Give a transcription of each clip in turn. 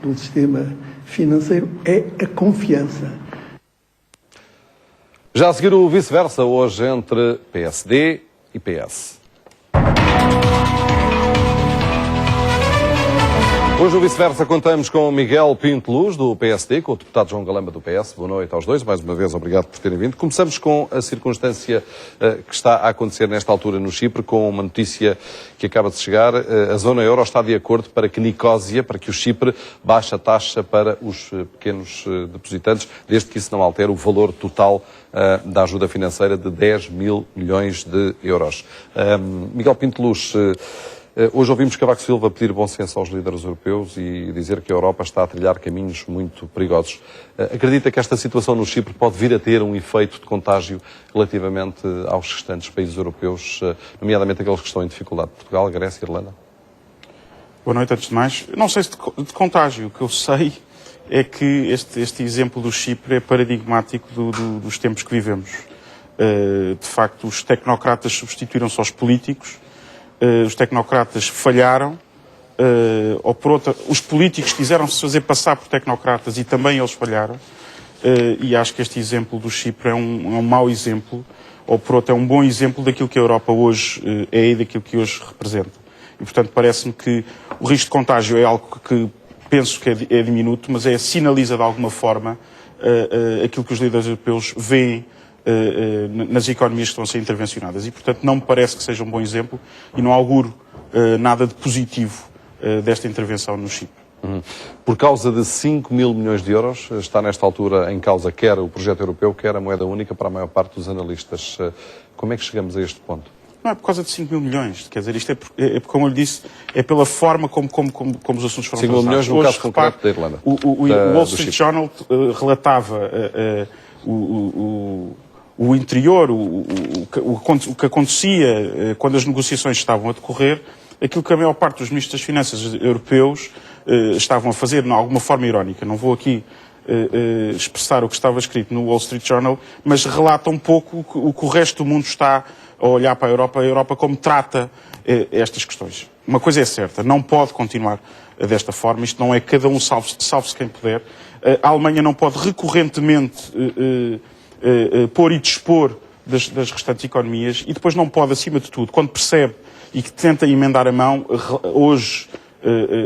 do sistema financeiro é a confiança. Já a seguir o vice-versa, hoje entre PSD e PS. Hoje o vice-versa contamos com Miguel Pinto Luz, do PSD, com o deputado João Galamba, do PS. Boa noite aos dois. Mais uma vez, obrigado por terem vindo. Começamos com a circunstância que está a acontecer nesta altura no Chipre, com uma notícia que acaba de chegar. A zona euro está de acordo para que Nicósia, para que o Chipre baixe a taxa para os pequenos depositantes, desde que isso não altere o valor total da ajuda financeira de 10 mil milhões de euros. Miguel Pinto Luz, hoje ouvimos Cavaco Silva pedir bom senso aos líderes europeus e dizer que a Europa está a trilhar caminhos muito perigosos. Acredita que esta situação no Chipre pode vir a ter um efeito de contágio relativamente aos restantes países europeus, nomeadamente aqueles que estão em dificuldade? Portugal, Grécia, Irlanda? Boa noite, antes de mais. Não sei se de contágio. O que eu sei é que este exemplo do Chipre é paradigmático dos tempos que vivemos. De facto, os tecnocratas substituíram-se aos políticos. Os tecnocratas falharam, ou por outra, os políticos quiseram-se fazer passar por tecnocratas e também eles falharam, e acho que este exemplo do Chipre é um mau exemplo, ou por outra, é um bom exemplo daquilo que a Europa hoje é e daquilo que hoje representa. E, portanto, parece-me que o risco de contágio é algo que penso que é diminuto, mas sinaliza de alguma forma aquilo que os líderes europeus veem nas economias que estão a ser intervencionadas. E, portanto, não me parece que seja um bom exemplo e não auguro nada de positivo desta intervenção no Chipre. Por causa de 5 mil milhões de euros, está nesta altura em causa quer o projeto europeu, quer a moeda única para a maior parte dos analistas. Como é que chegamos a este ponto? Não é por causa de 5 mil milhões, quer dizer, isto como eu lhe disse, é pela forma como os assuntos foram 5 mil milhões no caso concreto da Irlanda. O Wall Street Journal relatava o interior, o que acontecia quando as negociações estavam a decorrer, aquilo que a maior parte dos ministros das Finanças europeus estavam a fazer, de alguma forma irónica. Não vou aqui expressar o que estava escrito no Wall Street Journal, mas relata um pouco o que o resto do mundo está a olhar para a Europa como trata estas questões. Uma coisa é certa, não pode continuar desta forma, isto não é cada um salve-se quem puder. A Alemanha não pode recorrentemente pôr e dispor das restantes economias e depois não pode, acima de tudo, quando percebe e que tenta emendar a mão, hoje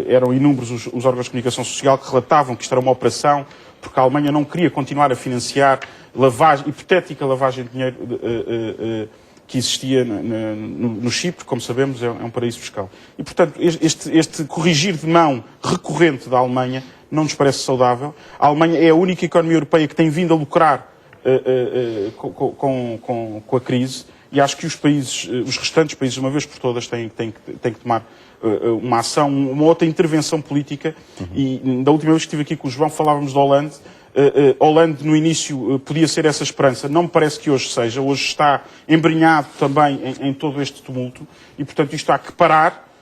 eram inúmeros os órgãos de comunicação social que relatavam que isto era uma operação porque a Alemanha não queria continuar a financiar hipotética lavagem de dinheiro que existia no Chipre, como sabemos, é um paraíso fiscal. E, portanto, este corrigir de mão recorrente da Alemanha não nos parece saudável. A Alemanha é a única economia europeia que tem vindo a lucrar com a crise e acho que os restantes países, uma vez por todas, têm que tomar uma ação, uma outra intervenção política. E da última vez que estive aqui com o João falávamos de Hollande. Hollande no início podia ser essa esperança, não me parece que hoje seja, hoje está embrenhado também em todo este tumulto e portanto isto há que parar,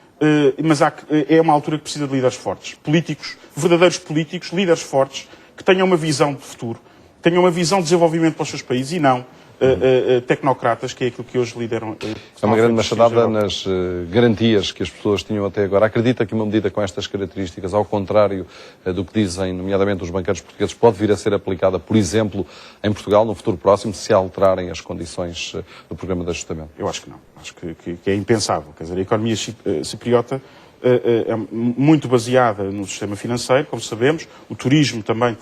mas é uma altura que precisa de líderes fortes, políticos, verdadeiros políticos, líderes fortes, que tenham uma visão de futuro, tenham uma visão de desenvolvimento para os seus países e não tecnocratas, que é aquilo que hoje lideram. É uma grande machadada nas garantias que as pessoas tinham até agora. Acredita que uma medida com estas características, ao contrário do que dizem, nomeadamente os banqueiros portugueses, pode vir a ser aplicada, por exemplo, em Portugal, no futuro próximo, se alterarem as condições do programa de ajustamento? Eu acho que não. Acho que é impensável. Quer dizer, a economia cipriota é muito baseada no sistema financeiro, como sabemos. O turismo também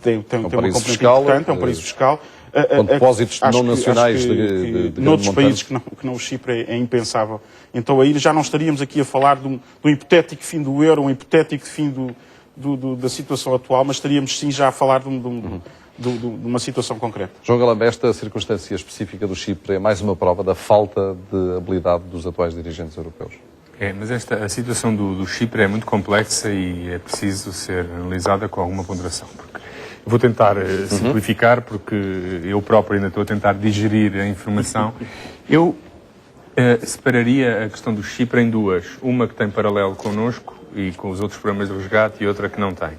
tem uma componente importante, é um paraíso fiscal. Com depósitos não nacionais de noutros países que não o Chipre é impensável. Então aí já não estaríamos aqui a falar de um hipotético fim do euro, um hipotético fim da situação atual, mas estaríamos sim já a falar de uma situação concreta. João Galamba, esta circunstância específica do Chipre é mais uma prova da falta de habilidade dos atuais dirigentes europeus? Mas a situação do Chipre é muito complexa e é preciso ser analisada com alguma ponderação. Vou tentar simplificar, porque eu próprio ainda estou a tentar digerir a informação. Eu separaria a questão do Chipre em duas. Uma que tem paralelo connosco e com os outros programas de resgate e outra que não tem.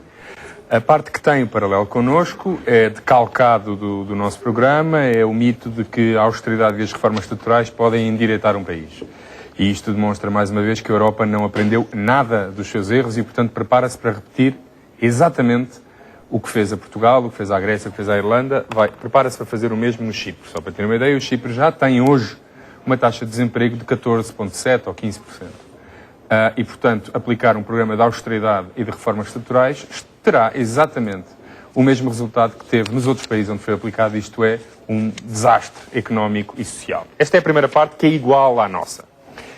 A parte que tem o paralelo connosco é decalcado do nosso programa, é o mito de que a austeridade e as reformas estruturais podem endireitar um país. E isto demonstra mais uma vez que a Europa não aprendeu nada dos seus erros e, portanto, prepara-se para repetir exatamente o que fez a Portugal, o que fez à Grécia, o que fez à Irlanda, prepara-se para fazer o mesmo no Chipre. Só para ter uma ideia, o Chipre já tem hoje uma taxa de desemprego de 14,7% ou 15%. E, portanto, aplicar um programa de austeridade e de reformas estruturais terá exatamente o mesmo resultado que teve nos outros países onde foi aplicado, isto é, um desastre económico e social. Esta é a primeira parte, que é igual à nossa.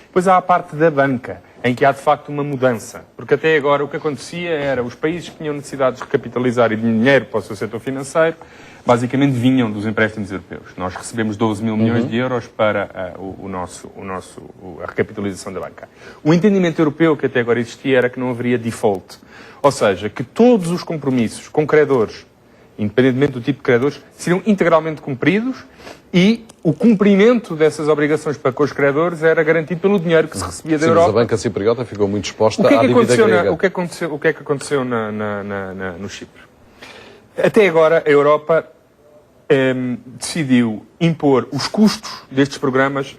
Depois há a parte da banca, em que há de facto uma mudança. Porque até agora o que acontecia era os países que tinham necessidades de recapitalizar e de dinheiro para o seu setor financeiro, basicamente vinham dos empréstimos europeus. Nós recebemos 12 mil milhões de euros para a recapitalização da banca. O entendimento europeu que até agora existia era que não haveria default. Ou seja, que todos os compromissos com credores, independentemente do tipo de credores, seriam integralmente cumpridos e o cumprimento dessas obrigações para com os credores era garantido pelo dinheiro que se recebia da Europa. Mas a banca cipriota ficou muito exposta à dívida grega. O que é que aconteceu no Chipre? Até agora a Europa decidiu impor os custos destes programas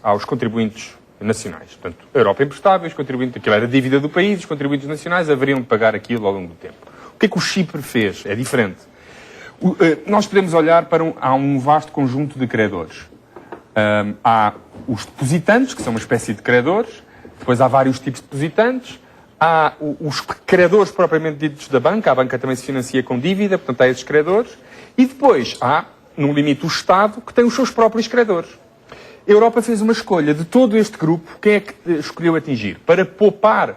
aos contribuintes nacionais. Portanto, a Europa emprestava, os contribuintes, aquilo era a dívida do país, os contribuintes nacionais haveriam de pagar aquilo ao longo do tempo. O que é que o Chipre fez? É diferente. Nós podemos olhar para um vasto conjunto de credores. Há os depositantes, que são uma espécie de credores, depois há vários tipos de depositantes, há os credores propriamente ditos da banca, a banca também se financia com dívida, portanto há esses credores, e depois há, no limite, o Estado, que tem os seus próprios credores. A Europa fez uma escolha de todo este grupo, quem é que escolheu atingir? Para poupar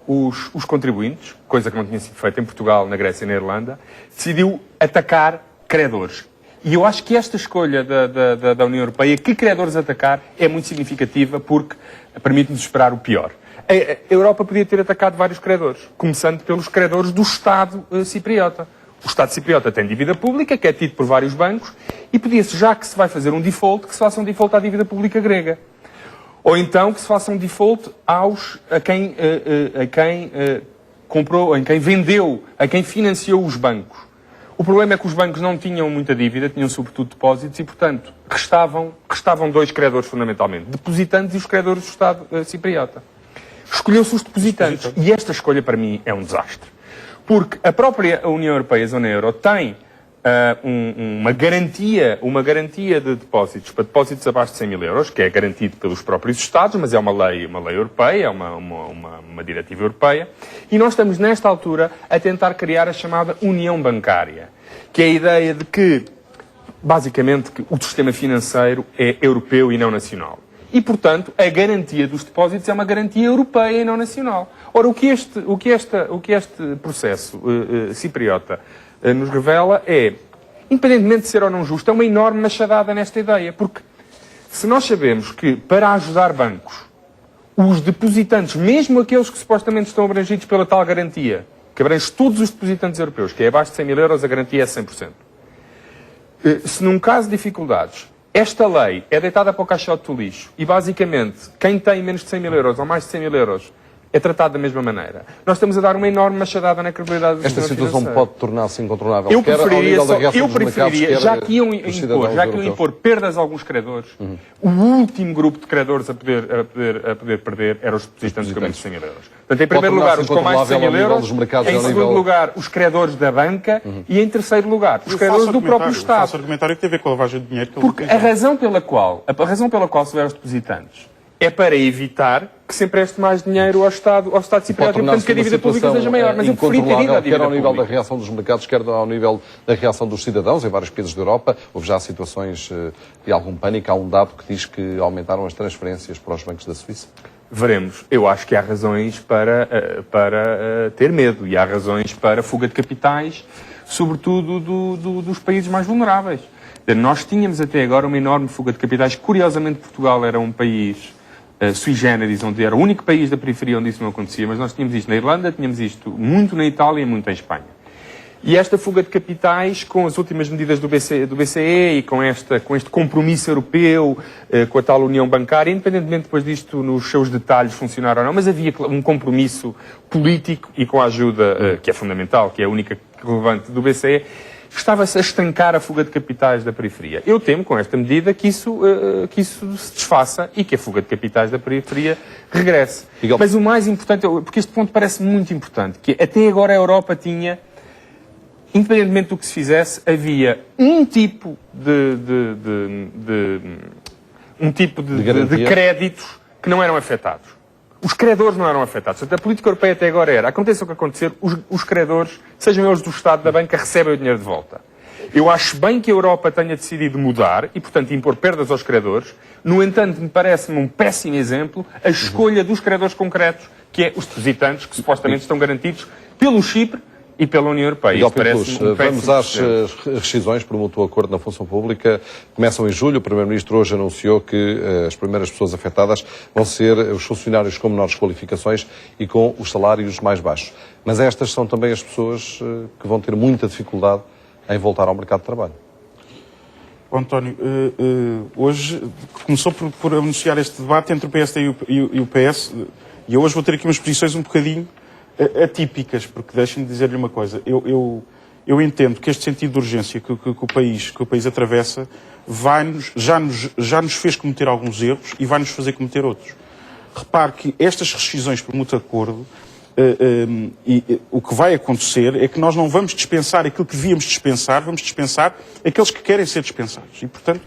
os contribuintes, coisa que não tinha sido feita em Portugal, na Grécia e na Irlanda, decidiu atacar credores. E eu acho que esta escolha da União Europeia, que credores atacar, é muito significativa porque permite-nos esperar o pior. A Europa podia ter atacado vários credores, começando pelos credores do Estado cipriota. O Estado cipriota tem dívida pública, que é tido por vários bancos, e podia-se, já que se vai fazer um default, que se faça um default à dívida pública grega. Ou então que se faça um default a quem comprou, a quem vendeu, a quem financiou os bancos. O problema é que os bancos não tinham muita dívida, tinham sobretudo depósitos e, portanto, restavam dois credores fundamentalmente, depositantes e os credores do Estado cipriota. Escolheu-se os depositantes. E esta escolha, para mim, é um desastre. Porque a própria União Europeia, a zona euro, tem uma garantia de depósitos para depósitos abaixo de 100 mil euros, que é garantido pelos próprios Estados, mas é uma lei europeia, é uma diretiva europeia. E nós estamos, nesta altura, a tentar criar a chamada União Bancária, que é a ideia de que, basicamente, que o sistema financeiro é europeu e não nacional. E, portanto, a garantia dos depósitos é uma garantia europeia e não nacional. Ora, o que este processo cipriota nos revela é, independentemente de ser ou não justo, é uma enorme machadada nesta ideia. Porque se nós sabemos que, para ajudar bancos, os depositantes, mesmo aqueles que supostamente estão abrangidos pela tal garantia, que abrange todos os depositantes europeus, que é abaixo de 100 mil euros, a garantia é 100%. Se num caso de dificuldades, esta lei é deitada para o caixote do lixo e, basicamente, quem tem menos de 100 mil euros ou mais de 100 mil euros é tratado da mesma maneira. Nós estamos a dar uma enorme machadada na credibilidade do sistema financeiro. Esta situação pode tornar-se incontornável. Eu preferiria, já que iam impor perdas a alguns credores, o último grupo de credores a poder perder eram os depositantes com menos de 100 mil euros. Portanto, em primeiro lugar, os com mais de 100 mil euros, em segundo lugar, os credores da banca e, em terceiro lugar, os credores do próprio Estado. O falso argumentário que tem a ver com a lavagem de dinheiro. Porque a razão pela qual se vê aos depositantes é para evitar que se empreste mais dinheiro ao Estado cipriota e, portanto, que a dívida pública seja maior. Mas eu preferia ter ido à dívida quer ao nível pública. da reação dos mercados, quer ao nível da reação dos cidadãos em vários países da Europa. Houve já situações de algum pânico. Há um dado que diz que aumentaram as transferências para os bancos da Suíça. Veremos. Eu acho que há razões para ter medo e há razões para fuga de capitais, sobretudo dos países mais vulneráveis. Nós tínhamos até agora uma enorme fuga de capitais. Curiosamente, Portugal era um país sui generis, onde era o único país da periferia onde isso não acontecia, mas nós tínhamos isto na Irlanda, tínhamos isto muito na Itália e muito em Espanha. E esta fuga de capitais, com as últimas medidas do BCE e com este compromisso europeu, com a tal União Bancária, independentemente depois disto nos seus detalhes funcionar ou não, mas havia um compromisso político e com a ajuda, que é fundamental, que é a única relevante do BCE, estava-se a estancar a fuga de capitais da periferia. Eu temo, com esta medida, que isso se desfaça e que a fuga de capitais da periferia regresse. Miguel. Mas o mais importante, porque este ponto parece muito importante, que até agora a Europa tinha, independentemente do que se fizesse, havia um tipo de créditos que não eram afetados. Os credores não eram afetados. Portanto, a política europeia até agora era, aconteça o que acontecer, os credores, sejam eles do Estado, da banca, recebem o dinheiro de volta. Eu acho bem que a Europa tenha decidido mudar e, portanto, impor perdas aos credores. No entanto, me parece-me um péssimo exemplo a escolha dos credores concretos, que é os depositantes, que supostamente estão garantidos pelo Chipre e pela União Europeia. Miguel Pinto Luz, vamos às rescisões por mútuo acordo na função pública. Começam em julho. O Primeiro-Ministro hoje anunciou que as primeiras pessoas afetadas vão ser os funcionários com menores qualificações e com os salários mais baixos. Mas estas são também as pessoas que vão ter muita dificuldade em voltar ao mercado de trabalho. António, hoje começou por anunciar este debate entre o PSD e o PS, e eu hoje vou ter aqui umas posições um bocadinho atípicas, porque deixem-me dizer-lhe uma coisa. Eu entendo que este sentido de urgência que o país atravessa já nos fez cometer alguns erros e vai nos fazer cometer outros. Repare que estas rescisões por mútuo acordo, o que vai acontecer é que nós não vamos dispensar aquilo que devíamos dispensar, vamos dispensar aqueles que querem ser dispensados. E, portanto,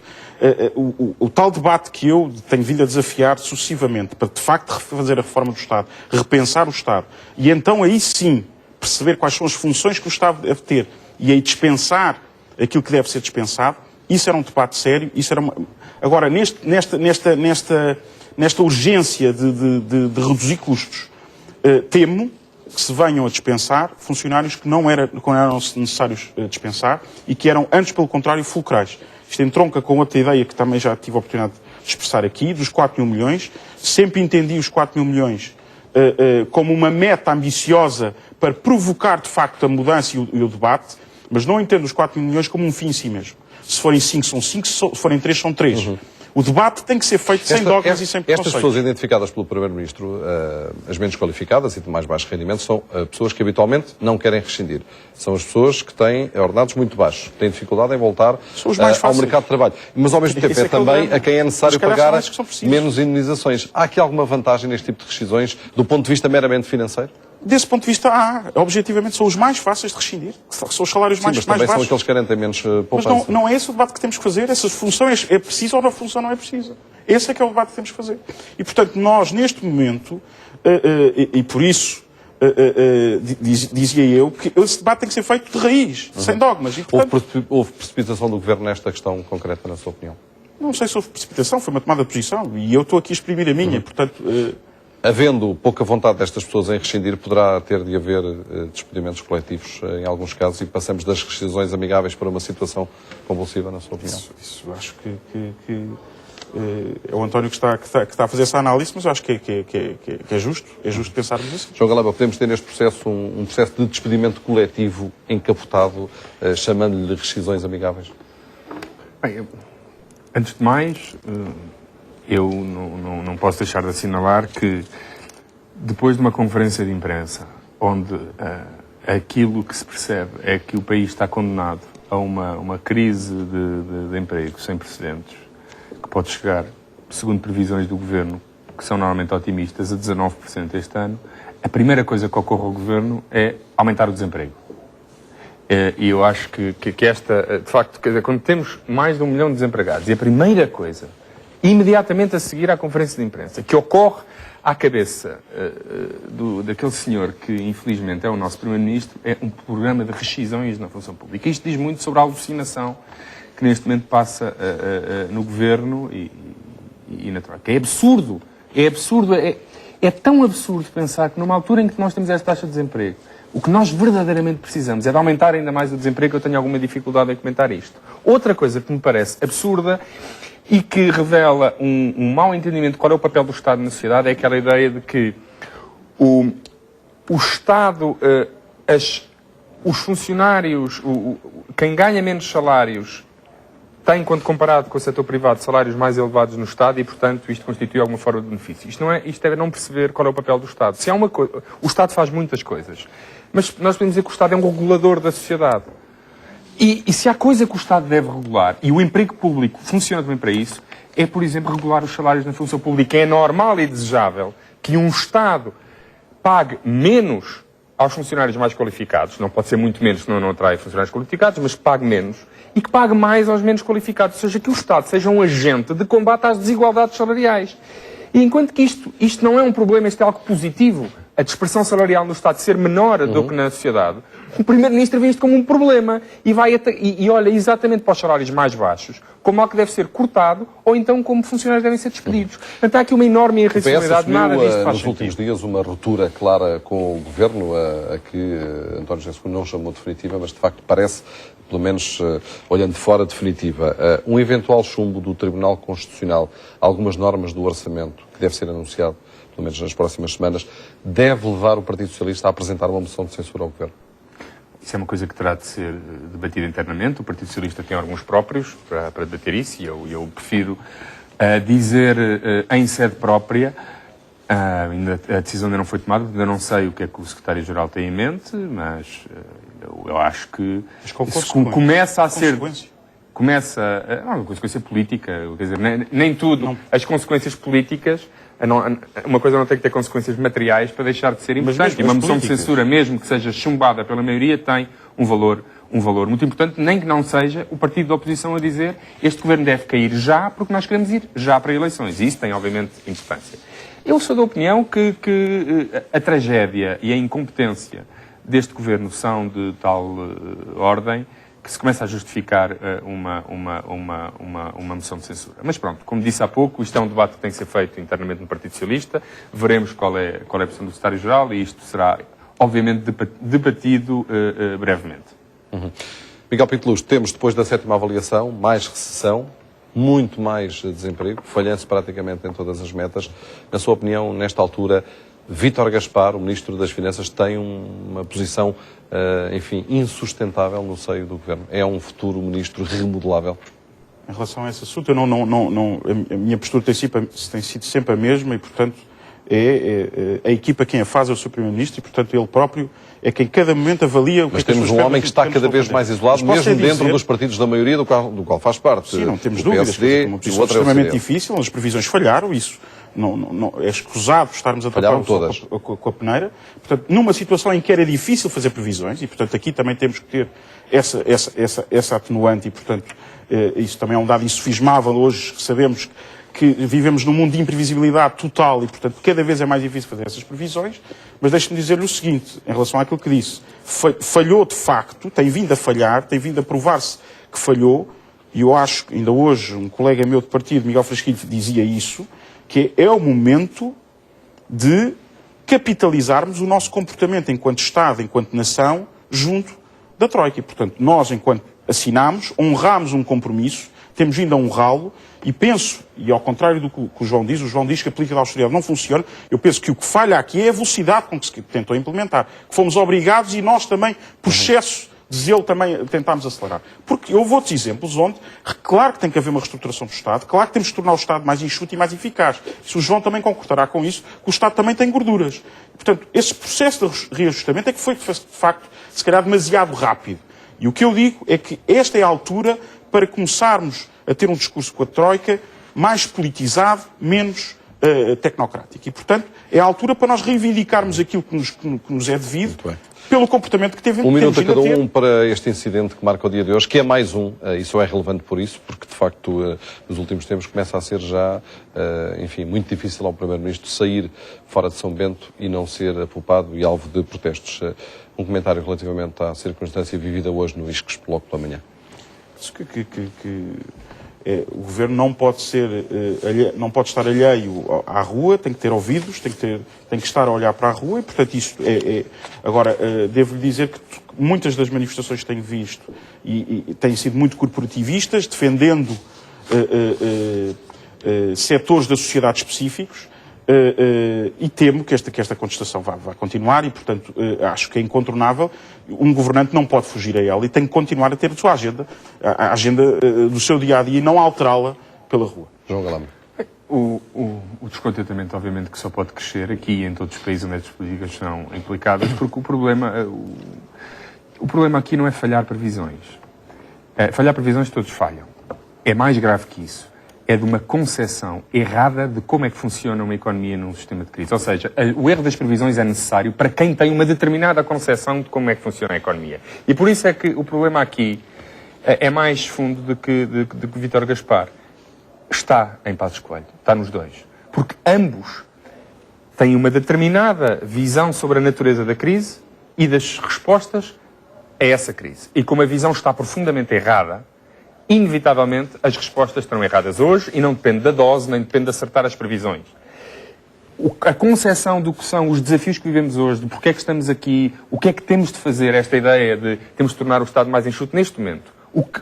o tal debate que eu tenho vindo a desafiar sucessivamente para, de facto, refazer a reforma do Estado, repensar o Estado, e então aí sim perceber quais são as funções que o Estado deve ter e aí dispensar aquilo que deve ser dispensado, isso era um debate sério, isso era uma... Agora, nesta urgência de reduzir custos, temo que se venham a dispensar funcionários que não eram necessários dispensar e que eram, antes, pelo contrário, fulcrais. Isto entronca com outra ideia que também já tive a oportunidade de expressar aqui, dos 4 mil milhões. Sempre entendi os 4 mil milhões como uma meta ambiciosa para provocar, de facto, a mudança e o debate, mas não entendo os 4 mil milhões como um fim em si mesmo. Se forem 5, são 5, se forem 3, são 3. O debate tem que ser feito sem dogmas e sem preconceitos. Estas pessoas identificadas pelo Primeiro-Ministro, as menos qualificadas e de mais baixo rendimento, são pessoas que habitualmente não querem rescindir. São as pessoas que têm ordenados muito baixos, que têm dificuldade em voltar ao mercado de trabalho. Mas, ao mesmo tempo, é também a quem é necessário pagar menos indemnizações. Há aqui alguma vantagem neste tipo de rescisões, do ponto de vista meramente financeiro? Desse ponto de vista, objetivamente, são os mais fáceis de rescindir. São os salários mais baixos. Mas também são aqueles que querem ter menos poupança. Mas não é esse o debate que temos que fazer. Essa função é precisa ou a função não é precisa. Esse é que é o debate que temos que fazer. E, portanto, nós, neste momento, e por isso, dizia eu, que esse debate tem que ser feito de raiz, sem dogmas. E, portanto, houve precipitação do Governo nesta questão concreta, na sua opinião? Não sei se houve precipitação, foi uma tomada de posição. E eu estou aqui a exprimir a minha, portanto... Havendo pouca vontade destas pessoas em rescindir, poderá ter de haver despedimentos coletivos em alguns casos e passamos das rescisões amigáveis para uma situação convulsiva, na sua opinião? Isso acho que é o António que está a fazer essa análise, mas eu acho que é justo pensarmos assim. João Galamba, podemos ter neste processo um processo de despedimento coletivo encapotado, chamando-lhe rescisões amigáveis? Bem, antes de mais... Eu não posso deixar de assinalar que, depois de uma conferência de imprensa, onde aquilo que se percebe é que o país está condenado a uma crise de emprego sem precedentes, que pode chegar, segundo previsões do Governo, que são normalmente otimistas, a 19% este ano, a primeira coisa que ocorre ao Governo é aumentar o desemprego. E eu acho que esta, de facto, quer dizer, quando temos mais de 1 milhão de desempregados, e a primeira coisa... imediatamente a seguir à conferência de imprensa, que ocorre à cabeça daquele senhor que, infelizmente, é o nosso Primeiro-Ministro, é um programa de rescisões na função pública. Isto diz muito sobre a alucinação que neste momento passa no Governo e na troca. É absurdo. É tão absurdo pensar que numa altura em que nós temos esta taxa de desemprego, o que nós verdadeiramente precisamos é de aumentar ainda mais o desemprego. Eu tenho alguma dificuldade em comentar isto. Outra coisa que me parece absurda e que revela um mau entendimento de qual é o papel do Estado na sociedade é aquela ideia de que o Estado, os funcionários, quem ganha menos salários tem, quando comparado com o setor privado, salários mais elevados no Estado e, portanto, isto constitui alguma forma de benefício. Isto é não perceber qual é o papel do Estado. Se há uma coisa, o Estado faz muitas coisas, mas nós podemos dizer que o Estado é um regulador da sociedade. E se há coisa que o Estado deve regular, e o emprego público funciona também para isso, é, por exemplo, regular os salários na função pública. É normal e desejável que um Estado pague menos aos funcionários mais qualificados, não pode ser muito menos, senão não atrai funcionários qualificados, mas que pague menos, e que pague mais aos menos qualificados, ou seja, que o Estado seja um agente de combate às desigualdades salariais. E enquanto que isto não é um problema, isto é algo positivo, a dispersão salarial no Estado ser menor do que na sociedade, o Primeiro-Ministro vê isto como um problema e olha exatamente para os salários mais baixos, como algo que deve ser cortado, ou então como funcionários devem ser despedidos. Portanto, há aqui uma enorme irracionalidade, nada disto faz nos sentido. últimos dias uma ruptura clara com o Governo, a que António José Seguro não chamou definitiva, mas de facto parece, pelo menos olhando de fora, definitiva. Um eventual chumbo do Tribunal Constitucional, algumas normas do orçamento, que deve ser anunciado, pelo menos nas próximas semanas, deve levar o Partido Socialista a apresentar uma moção de censura ao Governo? Isso é uma coisa que terá de ser debatida internamente. O Partido Socialista tem órgãos próprios para debater isso e eu prefiro dizer em sede própria. A decisão ainda não foi tomada, ainda não sei o que é que o Secretário-Geral tem em mente, mas eu acho que isso começa a ser... É uma consequência política, quer dizer, nem tudo. Não. As consequências políticas, uma coisa não tem que ter consequências materiais para deixar de ser importante. E uma moção de censura, mesmo que seja chumbada pela maioria, tem um valor muito importante, nem que não seja o partido da oposição a dizer este governo deve cair já, porque nós queremos ir já para eleições. E isso tem, obviamente, importância. Eu sou da opinião que a tragédia e a incompetência deste governo são de tal ordem que se começa a justificar uma moção de censura. Mas pronto, como disse há pouco, isto é um debate que tem que ser feito internamente no Partido Socialista, veremos qual é a posição do Secretário-Geral e isto será, obviamente, debatido brevemente. Miguel Pinto Luz, temos, depois da 7ª avaliação, mais recessão, muito mais desemprego, falhanço praticamente em todas as metas. Na sua opinião, nesta altura, Vítor Gaspar, o Ministro das Finanças, tem uma posição, enfim, insustentável no seio do Governo. É um futuro Ministro remodelável? Em relação a esse assunto, a minha postura tem sido sempre a mesma e, portanto, é a equipa quem a faz, é o Sr. Primeiro-Ministro e, portanto, ele próprio é quem cada momento avalia o que Mas temos um homem que está cada vez mais isolado, mesmo dentro dos partidos da maioria do qual faz parte. Sim, não temos dúvidas. Uma posição extremamente difícil, as previsões falharam, isso não é escusado estarmos a tapar com a peneira. Portanto, numa situação em que era difícil fazer previsões, e portanto aqui também temos que ter essa atenuante, e portanto isso também é um dado insufismável. Hoje sabemos que vivemos num mundo de imprevisibilidade total e, portanto, cada vez é mais difícil fazer essas previsões, mas deixe-me dizer-lhe o seguinte, em relação àquilo que disse. Falhou de facto, tem vindo a falhar, tem vindo a provar-se que falhou, e eu acho que ainda hoje um colega meu de partido, Miguel Frasquilho, dizia isso, que é o momento de capitalizarmos o nosso comportamento enquanto Estado, enquanto nação, junto da Troika. E, portanto, nós, enquanto assinamos, honramos um compromisso, temos vindo a honrá-lo, e penso, e ao contrário do que o João diz que a política de austeridade não funciona, eu penso que o que falha aqui é a velocidade com que se tentou implementar. Que fomos obrigados e nós também, por excesso de zelo, também tentámos acelerar. Porque eu vou-te exemplos onde, claro que tem que haver uma reestruturação do Estado, claro que temos que tornar o Estado mais enxuto e mais eficaz. Se o João também concordará com isso, que o Estado também tem gorduras. Portanto, esse processo de reajustamento é que foi, de facto, se calhar demasiado rápido. E o que eu digo é que esta é a altura para começarmos a ter um discurso com a Troika mais politizado, menos tecnocrático. E, portanto, é a altura para nós reivindicarmos aquilo que nos é devido pelo comportamento que teve. Um minuto a cada um para este incidente que marca o dia de hoje, que é mais um, e só é relevante por isso, porque, de facto, nos últimos tempos começa a ser já, enfim, muito difícil ao Primeiro-Ministro sair fora de São Bento e não ser apupado e alvo de protestos. Um comentário relativamente à circunstância vivida hoje no ISCS logo pela manhã. O Governo não pode estar alheio à rua, tem que ter ouvidos, tem que estar a olhar para a rua e, portanto, isto Agora, devo-lhe dizer que muitas das manifestações que tenho visto e têm sido muito corporativistas, defendendo setores da sociedade específicos, e temo que esta contestação vá continuar e, portanto, acho que é incontornável. Um governante não pode fugir a ela e tem que continuar a ter a sua agenda, a agenda do seu dia-a-dia e não alterá-la pela rua. João Galamba. O descontentamento, obviamente, que só pode crescer aqui e em todos os países onde estas políticas são implicadas, porque o problema aqui não é falhar previsões. Falhar previsões todos falham. É mais grave que isso. É de uma concepção errada de como é que funciona uma economia num sistema de crise. Ou seja, o erro das previsões é necessário para quem tem uma determinada concepção de como é que funciona a economia. E por isso é que o problema aqui é mais fundo do que Vítor Gaspar. Está em Passos Coelho. Está nos dois. Porque ambos têm uma determinada visão sobre a natureza da crise e das respostas a essa crise. E como a visão está profundamente errada, inevitavelmente as respostas estarão erradas hoje e não depende da dose, nem depende de acertar as previsões. A concepção do que são os desafios que vivemos hoje, de porque é que estamos aqui, o que é que temos de fazer, esta ideia de temos de tornar o Estado mais enxuto neste momento,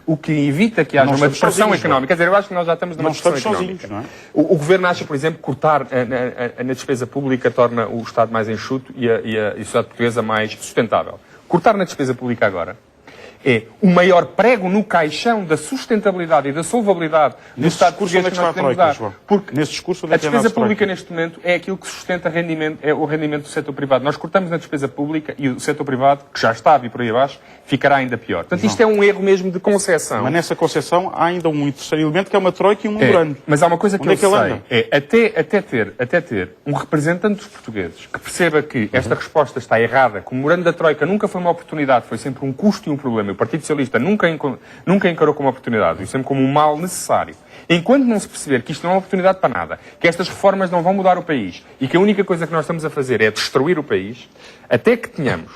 o que evita que haja uma depressão económica. Quer dizer, eu acho que nós já estamos numa depressão económica. Não é? O Governo acha, por exemplo, que cortar na despesa pública torna o Estado mais enxuto e a sociedade portuguesa mais sustentável. Cortar na despesa pública agora é o maior prego no caixão da sustentabilidade e da solvabilidade do Estado português que nós podemos dar. Porque nesse discurso, a despesa pública neste momento é aquilo que sustenta o rendimento do setor privado. Nós cortamos na despesa pública e o setor privado, que já está a vir por aí abaixo, ficará ainda pior. Portanto, isto é um erro mesmo de concepção. Mas nessa concepção há ainda um terceiro elemento que é uma troika e um memorando. Mas há uma coisa que Onde eu é que sei, até ter um representante dos portugueses que perceba que esta resposta está errada, que o memorando da troika nunca foi uma oportunidade, foi sempre um custo e um problema. O Partido Socialista nunca encarou como uma oportunidade, e sempre como um mal necessário. Enquanto não se perceber que isto não é uma oportunidade para nada, que estas reformas não vão mudar o país e que a única coisa que nós estamos a fazer é destruir o país, até que tenhamos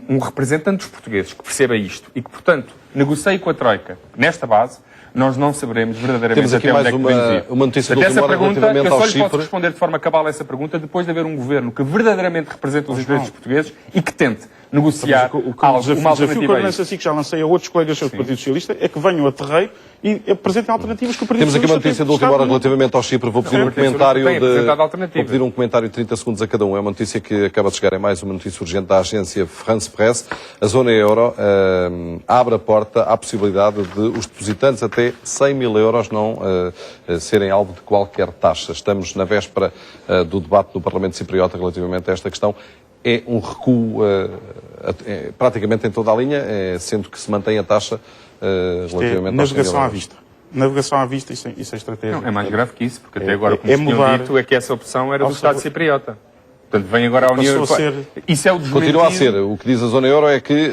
um representante dos portugueses que perceba isto e que, portanto, negocie com a troika nesta base, nós não saberemos verdadeiramente Temos aqui até mais onde é que podemos ir. uma notícia de Essa última hora pergunta, relativamente eu ao só lhe posso Chipre. responder de forma cabal a essa pergunta depois de haver um governo que verdadeiramente represente os interesses dos portugueses e que tente negociar uma desafio que alternativa eu a não isso. sei que já lancei a outros colegas do Partido Socialista é que venham a terreiro e apresentem alternativas que o Partido Temos aqui uma Socialista notícia de tem última hora estado relativamente ao Chipre. Vou pedir um Partido Socialista comentário tem apresentado alternativas. Vou pedir um comentário de 30 segundos a cada um. É uma notícia que acaba de chegar, é mais uma notícia urgente da agência France Press. A zona euro abre a porta à possibilidade de os depositantes até 100 mil euros não serem alvo de qualquer taxa. Estamos na véspera do debate do Parlamento Cipriota relativamente a esta questão. É um recuo praticamente em toda a linha, sendo que se mantém a taxa relativamente aos 100 mil navegação à euros. vista. Navegação à vista, isso é estratégia. Não, é mais grave que isso, porque até agora o que nos tinham mudar dito é que essa opção era do ao Estado sabor. cipriota. Portanto, vem agora a União Passou a Europeia. ser- Isso é o desmentido. Continua a ser. O que diz a zona euro é que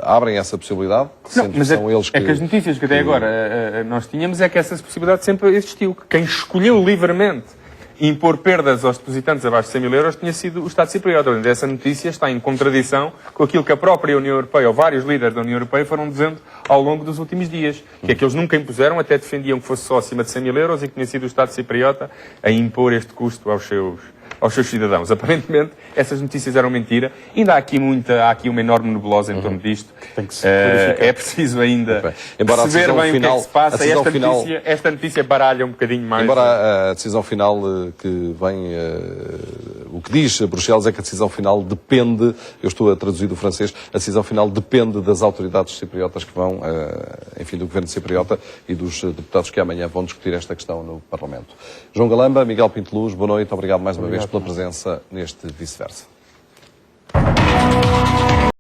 abrem essa possibilidade, Não, sendo mas que são eles que... é que as notícias que até agora nós tínhamos é que essa possibilidade sempre existiu. Que quem escolheu livremente impor perdas aos depositantes abaixo de 100 mil euros tinha sido o Estado cipriota. Essa notícia está em contradição com aquilo que a própria União Europeia, ou vários líderes da União Europeia, foram dizendo ao longo dos últimos dias. Que é que eles nunca impuseram, até defendiam que fosse só acima de 100 mil euros e que tinha sido o Estado cipriota a impor este custo aos seus cidadãos. Aparentemente, essas notícias eram mentira. Ainda há aqui uma enorme nebulosa em torno disto. Tem que se verificar. É preciso ainda Bem, embora a perceber decisão bem final- o que é que se passa. a decisão final- Esta notícia baralha um bocadinho mais. Embora a decisão final que vem... o que diz Bruxelas é que a decisão final depende, eu estou a traduzir do francês, a decisão final depende das autoridades cipriotas que vão, enfim, do governo cipriota e dos deputados que amanhã vão discutir esta questão no Parlamento. João Galamba, Miguel Pinto Luz, boa noite, obrigado mais uma vez pela presença neste Vice-Versa.